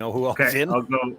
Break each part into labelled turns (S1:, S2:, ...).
S1: Know who else
S2: Okay,
S1: in?
S2: I'll go.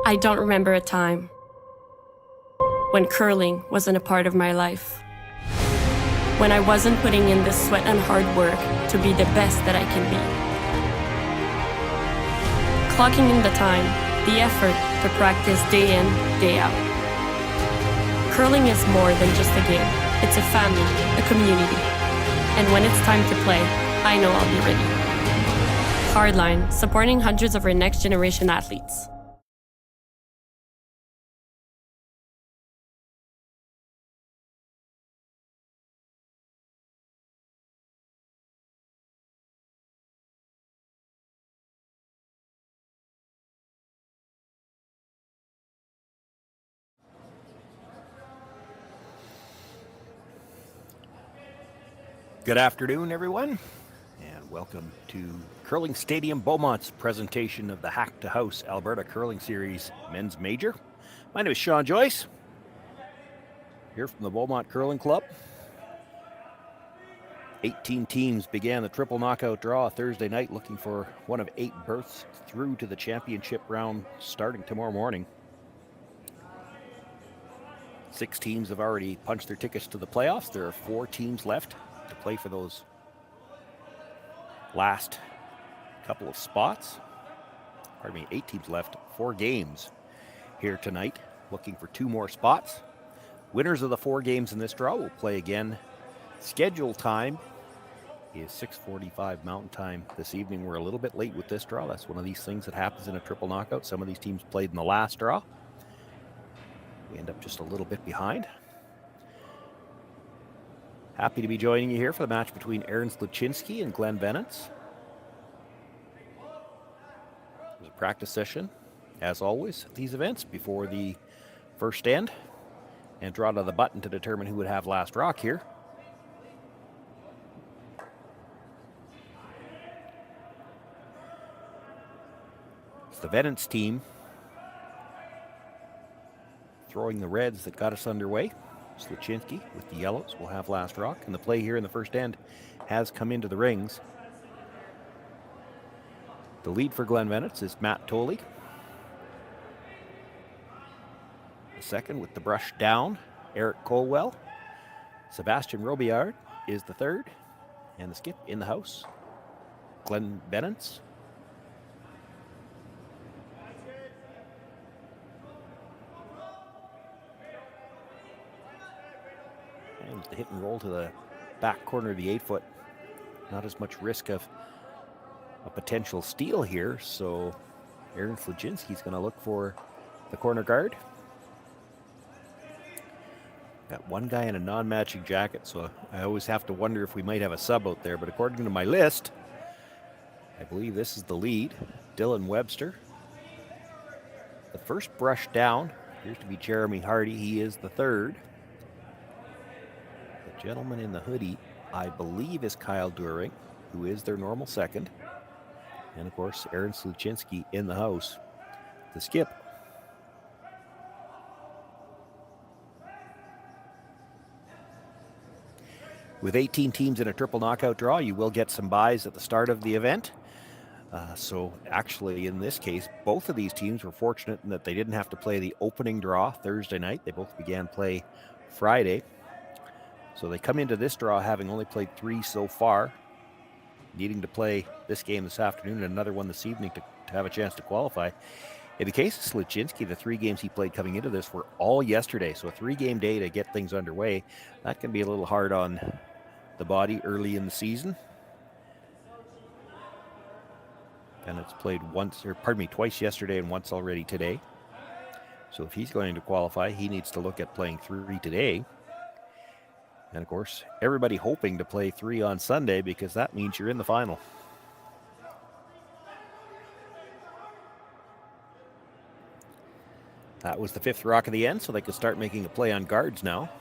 S1: I don't remember a time when curling wasn't a part of my life. When I wasn't putting in the sweat and hard work to be the best that I can be. Clocking in the time, the effort to practice day in, day out. Curling is more than just a game. It's a family, a community. And when it's time to play, I know I'll be ready. Hardline, supporting hundreds of our next generation athletes.
S2: Good afternoon, everyone, and welcome to Curling Stadium Beaumont's presentation of the Hack2House Alberta Curling Series Men's Major. My name is Shawn Joyce, here from the Beaumont Curling Club. 18 teams began the triple knockout draw Thursday night, looking for one of 8 berths through to the championship round starting tomorrow morning. 6 teams have already punched their tickets to the playoffs. There are 4 teams left to play for those last couple of spots. Pardon me, 8 teams left, 4 games here tonight, looking for 2 more spots. Winners of the 4 games in this draw will play again. Schedule time is 6:45 Mountain Time this evening. We're a little bit late with this draw. That's one of these things that happens in a triple knockout. Some of these teams played in the last draw. We end up just a little bit behind. Happy to be joining you here for the match between Sluchinski and Venance. There's a practice session, as always, at these events before the first end, and draw to the button to determine who would have last rock here. It's the Venance team throwing the reds that got us underway. Sluchinski with the yellows will have last rock, and the play here in the first end has come into the rings. The lead for Venance is Matt Tolley. The second with the brush down, Eric Colwell. Sebastian Robillard is the third, and the skip in the house, Venance. And the hit and roll to the back corner of the 8-foot. Not as much risk of a potential steal here, so Sluchinski's going to look for the corner guard. Got one guy in a non-matching jacket, so I always have to wonder if we might have a sub out there, but according to my list, I believe this is the lead, Dylan Webster. The first brush down appears to be Jeremy Hardy. He is the third. The gentleman in the hoodie, I believe, is Kyle During, who is their normal second. And of course, Sluchinski in the house, the skip. With 18 teams in a triple knockout draw, you will get some buys at the start of the event. So actually, in this case, both of these teams were fortunate in that they didn't have to play the opening draw Thursday night. They both began play Friday. So they come into this draw having only played 3 so far, needing to play this game this afternoon and another one this evening to have a chance to qualify. In the case of Sluchinski, the 3 games he played coming into this were all yesterday. So a 3-game day to get things underway. That can be a little hard on the body early in the season. And it's played twice yesterday and once already today. So if he's going to qualify, he needs to look at playing 3 today. And of course, everybody hoping to play 3 on Sunday, because that means you're in the final. That was the 5th rock of the end, so they could start making a play on guards now.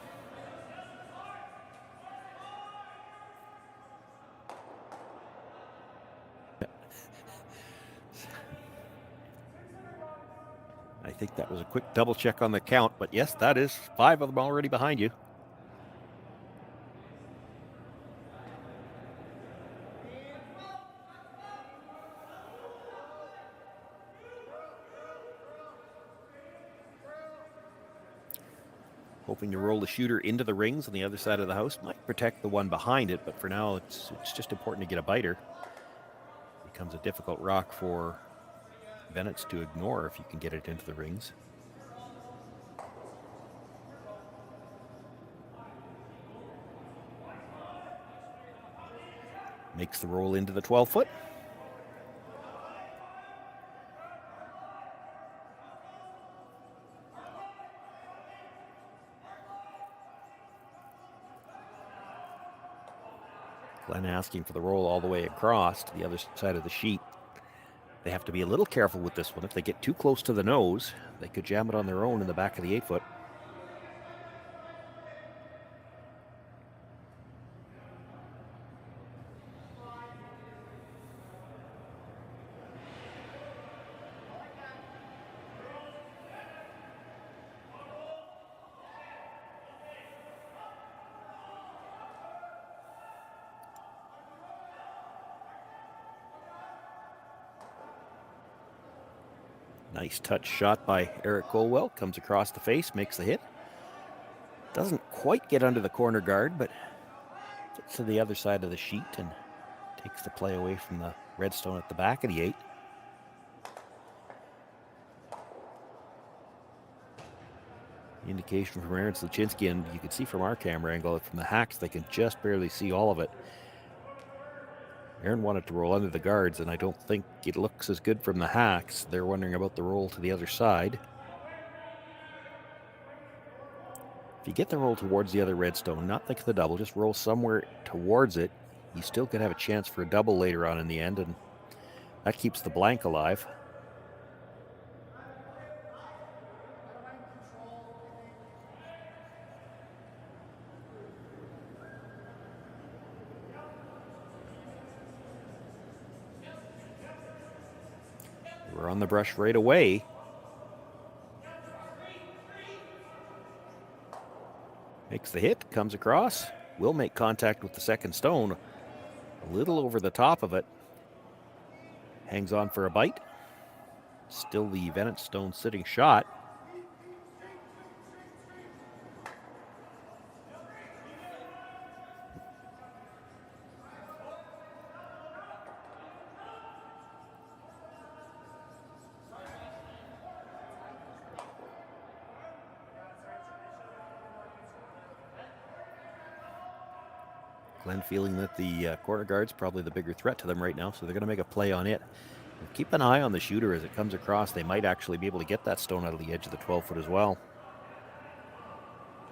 S2: I think that was a quick double check on the count, but yes, that is 5 of them already behind you. hoping to roll the shooter into the rings on the other side of the house. Might protect the one behind it, but for now it's just important to get a biter. Becomes a difficult rock for Venance to ignore if you can get it into the rings. Makes the roll into the 12-foot. Glenn asking for the roll all the way across to the other side of the sheet. They have to be a little careful with this one. If they get too close to the nose, they could jam it on their own in the back of the 8-foot. Nice touch shot by Eric Colwell. Comes across the face, makes the hit. Doesn't quite get under the corner guard, but gets to the other side of the sheet and takes the play away from the redstone at the back of the 8. Indication from Aaron Sluchinski, and you can see from our camera angle, from the hacks, they can just barely see all of it. Aaron wanted to roll under the guards, and I don't think it looks as good from the hacks. They're wondering about the roll to the other side. If you get the roll towards the other redstone, not think of the double, just roll somewhere towards it. You still could have a chance for a double later on in the end, and that keeps the blank alive. We're on the brush right away. Makes the hit, comes across, will make contact with the second stone. A little over the top of it. Hangs on for a bite. Still the Venance stone sitting shot. Glenn feeling that the corner guard's probably the bigger threat to them right now, so they're going to make a play on it. And keep an eye on the shooter as it comes across. They might actually be able to get that stone out of the edge of the 12-foot as well.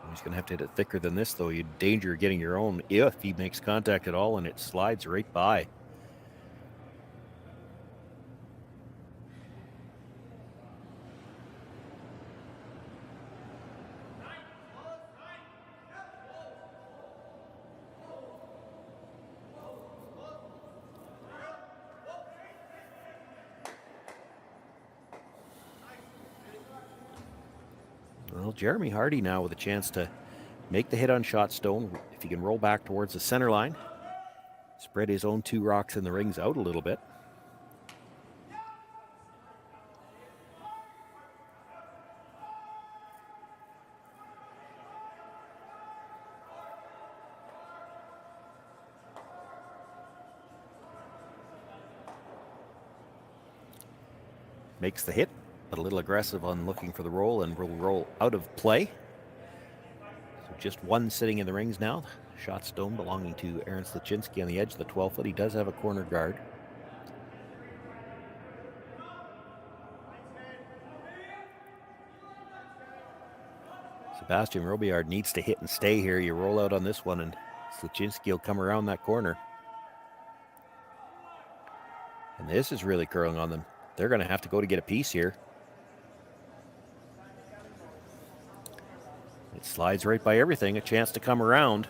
S2: He's going to have to hit it thicker than this, though. You'd danger getting your own if he makes contact at all, and it slides right by. Well, Jeremy Hardy now with a chance to make the hit on shot stone. If he can roll back towards the center line, spread his own 2 rocks in the rings out a little bit. Makes the hit, but a little aggressive on looking for the roll, and will roll out of play. So just one sitting in the rings now. Shot stone belonging to Aaron Sluchinski on the edge of the 12-foot. He does have a corner guard. Sebastian Robillard needs to hit and stay here. You roll out on this one, and Sluchinski will come around that corner. And this is really curling on them. They're going to have to go to get a piece here. It slides right by everything, a chance to come around.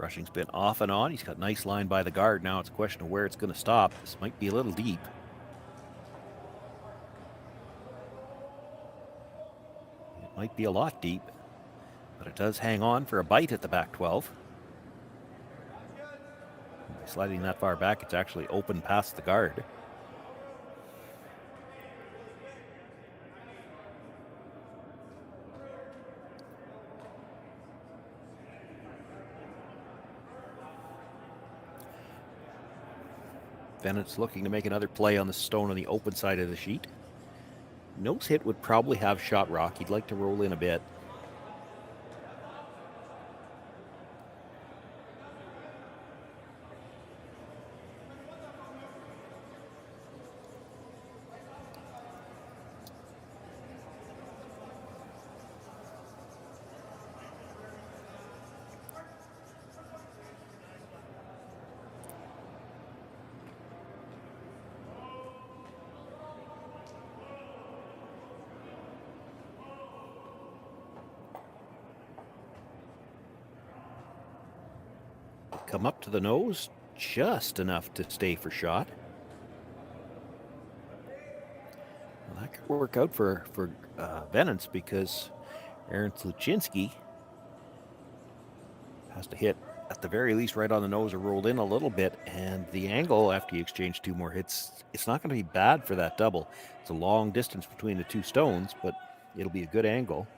S2: Rushing's been off and on. He's got nice line by the guard. Now it's a question of where it's going to stop. This might be a little deep. It might be a lot deep, but it does hang on for a bite at the back 12. By sliding that far back, it's actually open past the guard. Venance looking to make another play on the stone on the open side of the sheet. Nose hit would probably have shot rock. He'd like to roll in a bit. Come up to the nose, just enough to stay for shot. Well, that could work out for Venance, because Aaron Sluchinski has to hit at the very least right on the nose or rolled in a little bit, and the angle after you exchange 2 more hits, it's not going to be bad for that double. It's a long distance between the 2 stones, but it'll be a good angle.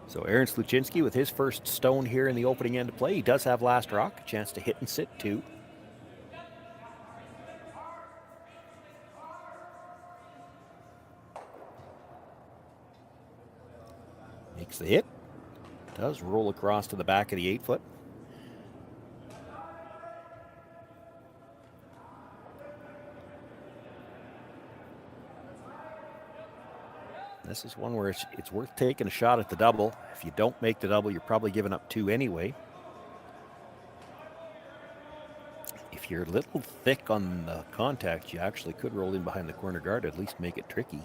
S2: So Aaron Sluchinski with his first stone here in the opening end of play. He does have last rock, a chance to hit and sit too. Makes the hit. Does roll across to the back of the 8-foot. This is one where it's worth taking a shot at the double. If you don't make the double, you're probably giving up 2 anyway. If you're a little thick on the contact, you actually could roll in behind the corner guard, at least make it tricky.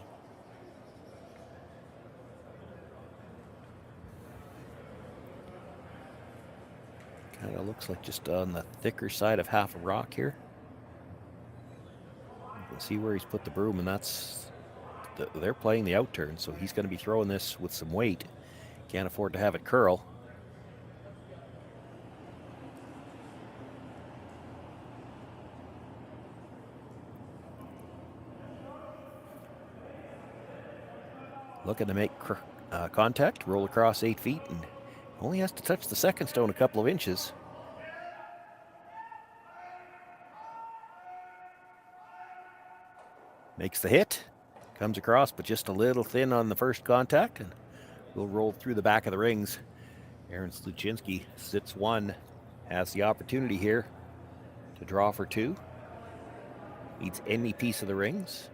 S2: Kind of looks like just on the thicker side of half a rock here. You can see where he's put the broom, and that's... They're playing the out turn, so he's going to be throwing this with some weight. Can't afford to have it curl. Looking to make contact, roll across 8 feet, and only has to touch the second stone a couple of inches. Makes the hit. Comes across, but just a little thin on the first contact, and will roll through the back of the rings. Aaron Sluchinski sits 1, has the opportunity here to draw for 2. Needs any piece of the rings.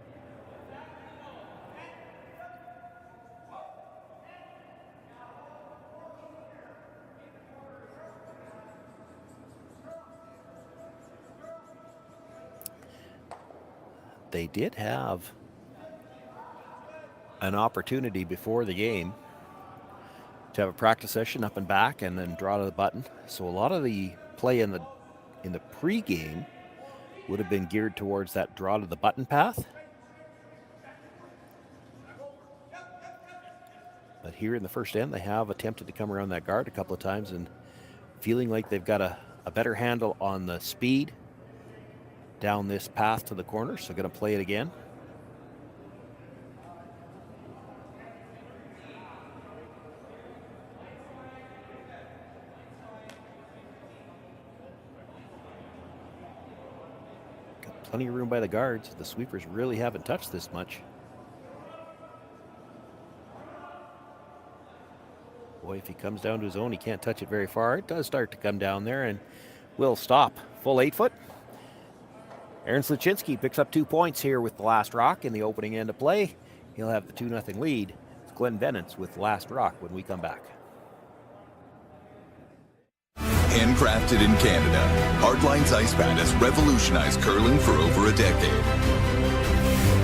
S2: They did have an opportunity before the game to have a practice session up and back and then draw to the button. So a lot of the play in the pre-game would have been geared towards that draw to the button path. But here in the first end, they have attempted to come around that guard a couple of times, and feeling like they've got a better handle on the speed down this path to the corner. So going to play it again. Plenty of room by the guards. The sweepers really haven't touched this much. Boy, if he comes down to his own, he can't touch it very far. It does start to come down there and will stop. Full 8-foot. Aaron Sluchinski picks up 2 points here with the last rock in the opening end of play. He'll have the 2-0 lead. It's Glenn Venance with last rock when we come back.
S3: Handcrafted in Canada, Hardline's ice pad has revolutionized curling for over a decade.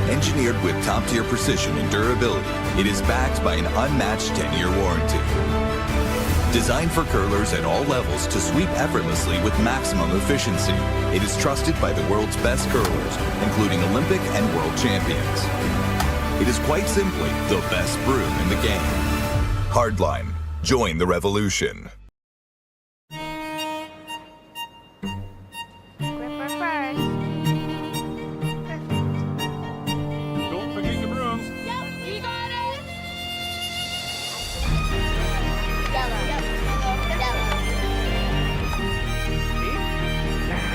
S3: Engineered with top-tier precision and durability, it is backed by an unmatched 10-year warranty. Designed for curlers at all levels to sweep effortlessly with maximum efficiency, it is trusted by the world's best curlers, including Olympic and world champions. It is quite simply the best broom in the game. Hardline. Join the revolution.
S4: Don't forget the brooms.
S5: Yep, you got it.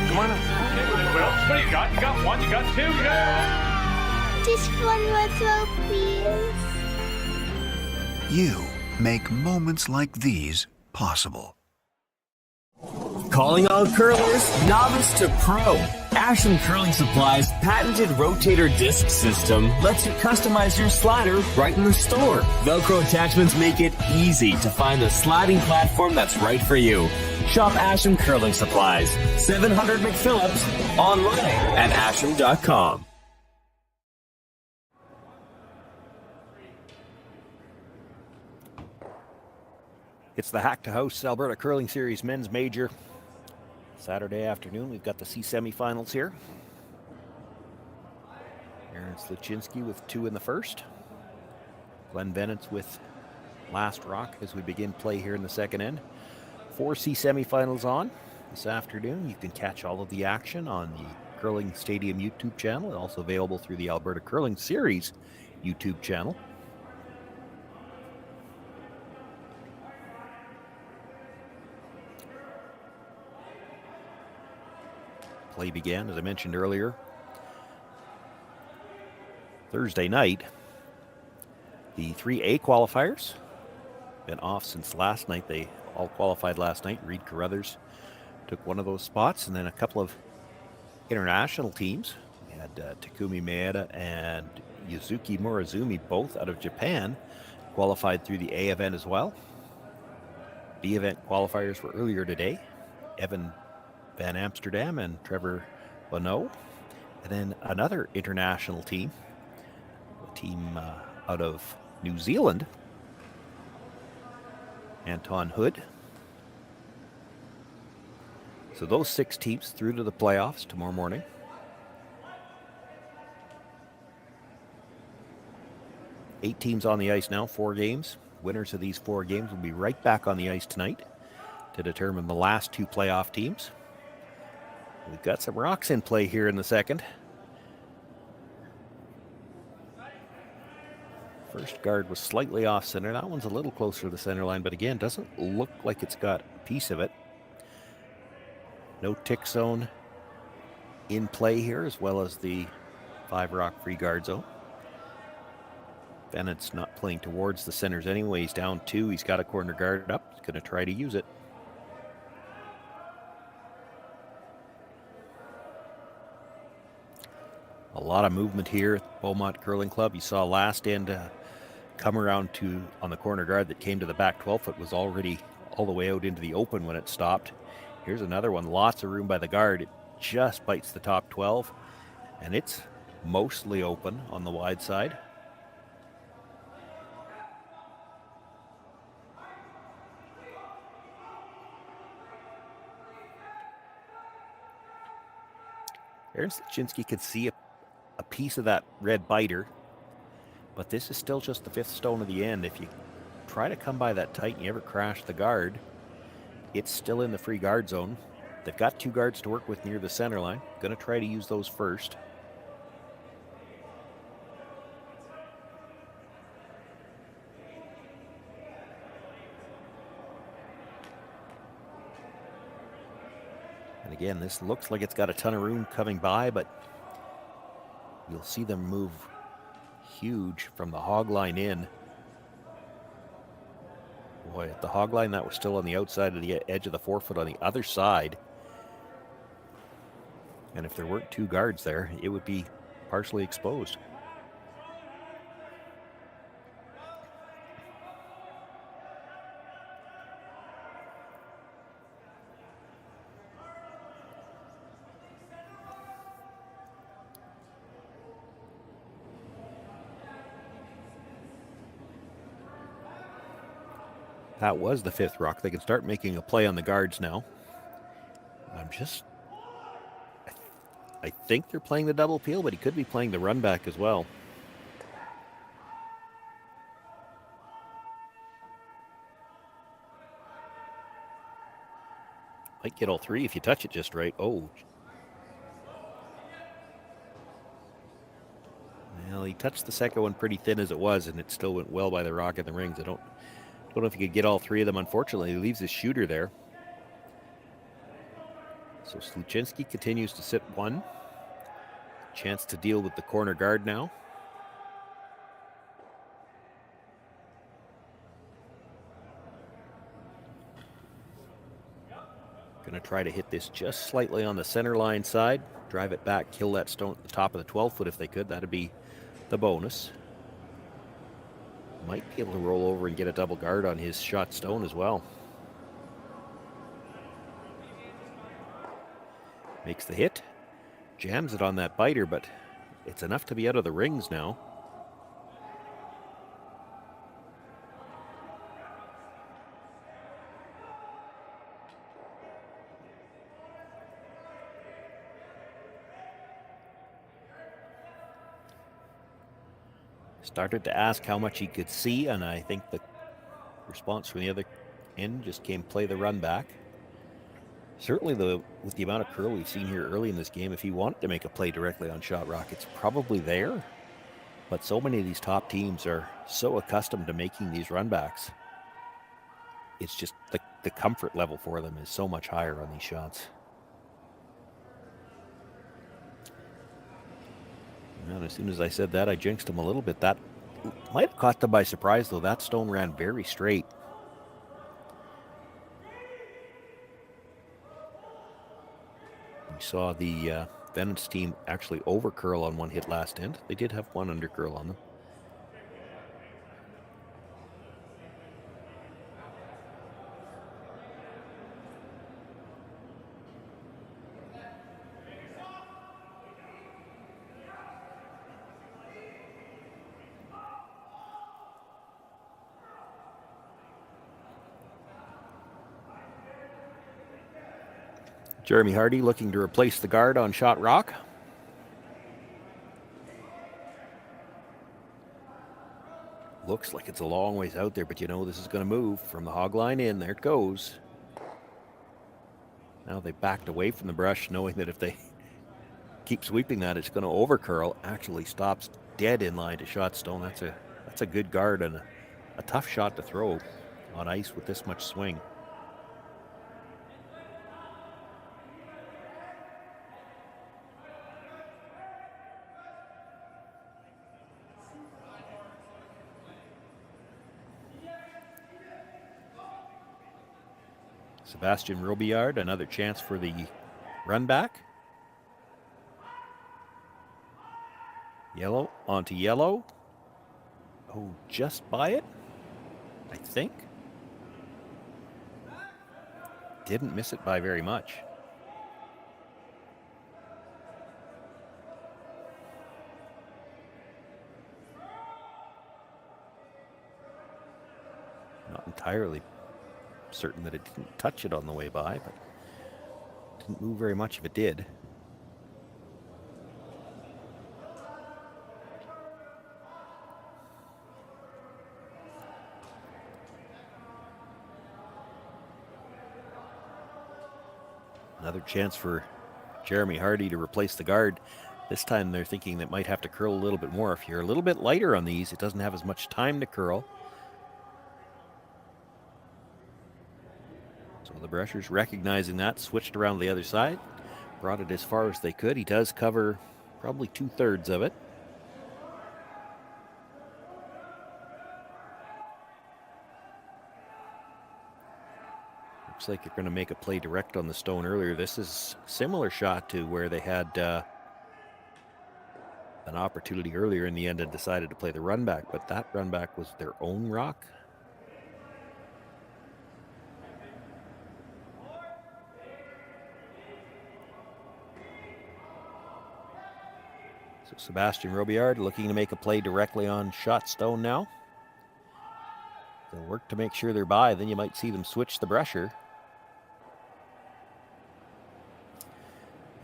S4: Come on up. What do you got? You got one, you got two, you got...
S5: Just one more throw, please.
S6: You make moments like these possible.
S7: Calling all curlers, novice to pro. Ashland Curling Supply's patented rotator disc system lets you customize your slider right in the store. Velcro attachments make it easy to find the sliding platform that's right for you. Shop Ashland Curling Supplies, 700 McPhillips, online at ashland.com.
S2: It's the Hack2House Alberta Curling Series Men's Major. Saturday afternoon, we've got the C semifinals here. Aaron Sluchinski with 2 in the first. Glenn Venance with last rock as we begin play here in the second end. 4 C semifinals on this afternoon. You can catch all of the action on the Curling Stadium YouTube channel, and also available through the Alberta Curling Series YouTube channel. Play began, as I mentioned earlier, Thursday night. The 3A qualifiers been off since last night. They all qualified last night. Reed Carruthers took one of those spots, and then a couple of international teams. We had Takumi Maeda and Yuzuki Murazumi, both out of Japan, qualified through the A event as well. B event qualifiers were earlier today. Evan Van Amsterdam and Trevor Bonneau. And then another international team, a team out of New Zealand, Anton Hood. So those 6 teams through to the playoffs tomorrow morning. Eight teams on the ice now, 4 games. Winners of these 4 games will be right back on the ice tonight to determine the last 2 playoff teams. We've got some rocks in play here in the second. First guard was slightly off center. That one's a little closer to the center line, but again, doesn't look like it's got a piece of it. No tick zone in play here, as well as the 5 rock free guard zone. Bennett's not playing towards the centers anyway. He's down 2. He's got a corner guard up. He's going to try to use it. A lot of movement here at Beaumont Curling Club. You saw last end come around to on the corner guard that came to the back 12 foot, was already all the way out into the open when it stopped. Here's another one. Lots of room by the guard. It just bites the top 12, and it's mostly open on the wide side. Aaron Sluchinski could see a piece of that red biter, but this is still just the 5th stone of the end. If you try to come by that tight and you ever crash the guard, it's still in the free guard zone. They've got 2 guards to work with near the center line. Going to try to use those first. And again, this looks like it's got a ton of room coming by, but you'll see them move huge from the hog line in. Boy, at the hog line, that was still on the outside of the edge of the 4 foot on the other side. And if there weren't 2 guards there, it would be partially exposed. That was the 5th rock. They can start making a play on the guards now. I think they're playing the double peel, but he could be playing the run back as well. Might get all 3 if you touch it just right. Oh. Well, he touched the second one pretty thin as it was, and it still went well by the rock in the rings. I don't know if he could get all 3 of them. Unfortunately, he leaves his shooter there. So Sluchinski continues to sit 1. Chance to deal with the corner guard now. Going to try to hit this just slightly on the center line side. Drive it back, kill that stone at the top of the 12-foot if they could. That'd be the bonus. Might be able to roll over and get a double guard on his shot stone as well. Makes the hit. Jams it on that biter, but it's enough to be out of the rings now. Started to ask how much he could see, and I think the response from the other end just came play the run back. Certainly, with the amount of curl we've seen here early in this game, if he wanted to make a play directly on shot rock, it's probably there. But so many of these top teams are so accustomed to making these run backs. It's just the comfort level for them is so much higher on these shots. And as soon as I said that, I jinxed him a little bit. That might have caught them by surprise, though. That stone ran very straight. We saw the Venance team actually over curl on one hit last end. They did have one under curl on them. Jeremy Hardy looking to replace the guard on shot rock. Looks like it's a long ways out there, but you know this is going to move from the hog line in. There it goes. Now they backed away from the brush, knowing that if they keep sweeping that, it's going to over curl. Actually stops dead in line to shot stone. That's a good guard and a tough shot to throw on ice with this much swing. Sebastian Robillard, another chance for the run back. Yellow onto yellow. Oh, just by it, I think. Didn't miss it by very much. Not entirely certain that it didn't touch it on the way by, but didn't move very much if it did. Another chance for Jeremy Hardy to replace the guard. This time they're thinking that might have to curl a little bit more. If you're a little bit lighter on these, it doesn't have as much time to curl. So the Brushers, recognizing that, switched around the other side, brought it as far as they could. He does cover probably 2/3 of it. Looks like they're going to make a play direct on the stone earlier. This is a similar shot to where they had an opportunity earlier in the end and decided to play the run back, but that run back was their own rock. So Sebastian Robillard looking to make a play directly on shot stone now. They'll work to make sure they're by, then you might see them switch the brusher.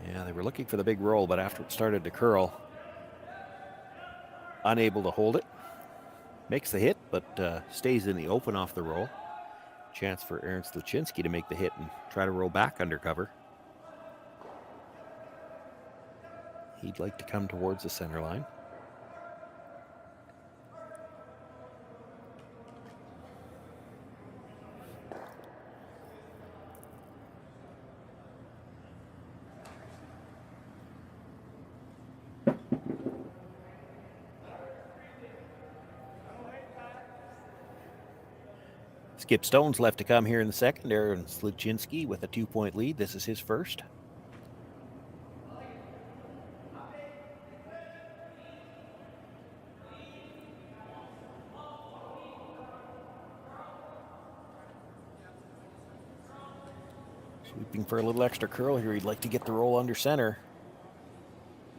S2: Yeah, they were looking for the big roll, but after it started to curl, unable to hold it. Makes the hit, but stays in the open off the roll. Chance for Aaron Sluchinski to make the hit and try to roll back under cover. He'd like to come towards the center line. Skip Stone's left to come here in the second. Aaron Sluchinski with a 2-point lead. This is his first. Sweeping for a little extra curl here. He'd like to get the roll under center.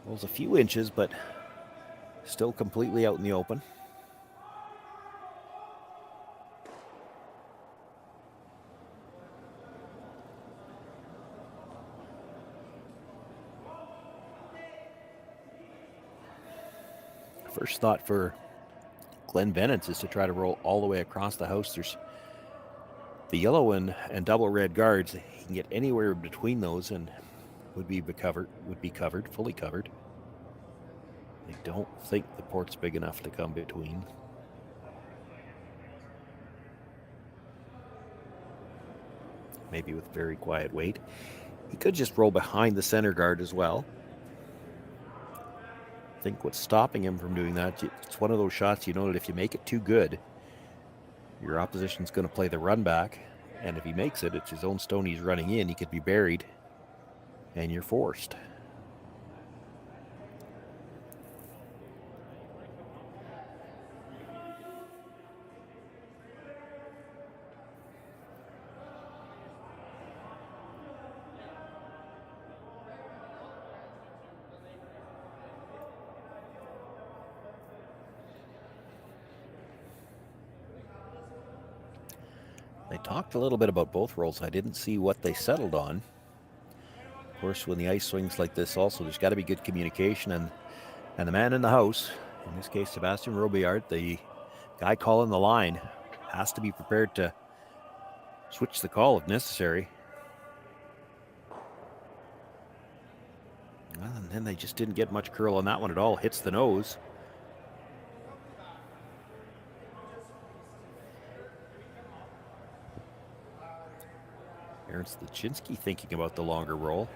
S2: Rolls a few inches, but still completely out in the open. First thought for Glenn Venance is to try to roll all the way across the house. There's the yellow and double red guards. He can get anywhere between those and would be covered, fully covered. I don't think the port's big enough to come between. Maybe with very quiet weight. He could just roll behind the center guard as well. I think what's stopping him from doing that, it's one of those shots you know that if you make it too good, your opposition's going to play the run back, and if he makes it, it's his own stone he's running in. He could be buried, and you're forced. They talked a little bit about both rolls. I didn't see what they settled on. Of course, when the ice swings like this also, there's got to be good communication, and the man in the house, in this case Sebastian Robillard, the guy calling the line, has to be prepared to switch the call if necessary. Well, and then they just didn't get much curl on that one at all. Hits the nose. Aaron Sluchinski thinking about the longer roll.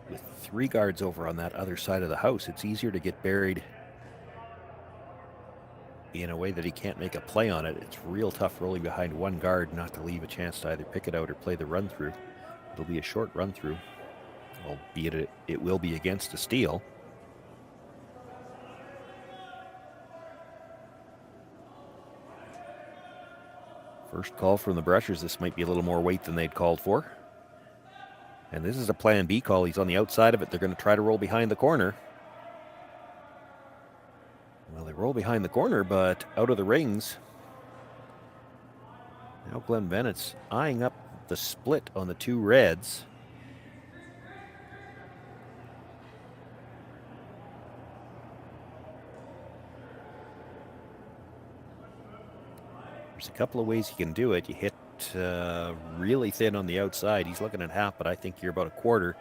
S2: With 3 guards over on that other side of the house, it's easier to get buried in a way that he can't make a play on it. It's real tough rolling behind one guard not to leave a chance to either pick it out or play the run through. It'll be a short run through, albeit it will be against a steal. First call from the Brushers. This might be a little more weight than they'd called for. And this is a plan B call. He's on the outside of it. They're going to try to roll behind the corner. Well, they roll behind the corner, but out of the rings. Now Glenn Venance eyeing up the split on the 2 reds. There's a couple of ways you can do it. You hit really thin on the outside. He's looking at half, but I think you're about a quarter.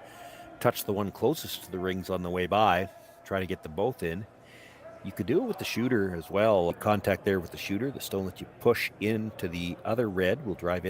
S2: Touch the one closest to the rings on the way by. Try to get them both in. You could do it with the shooter as well. Contact there with the shooter. The stone that you push into the other red will drive it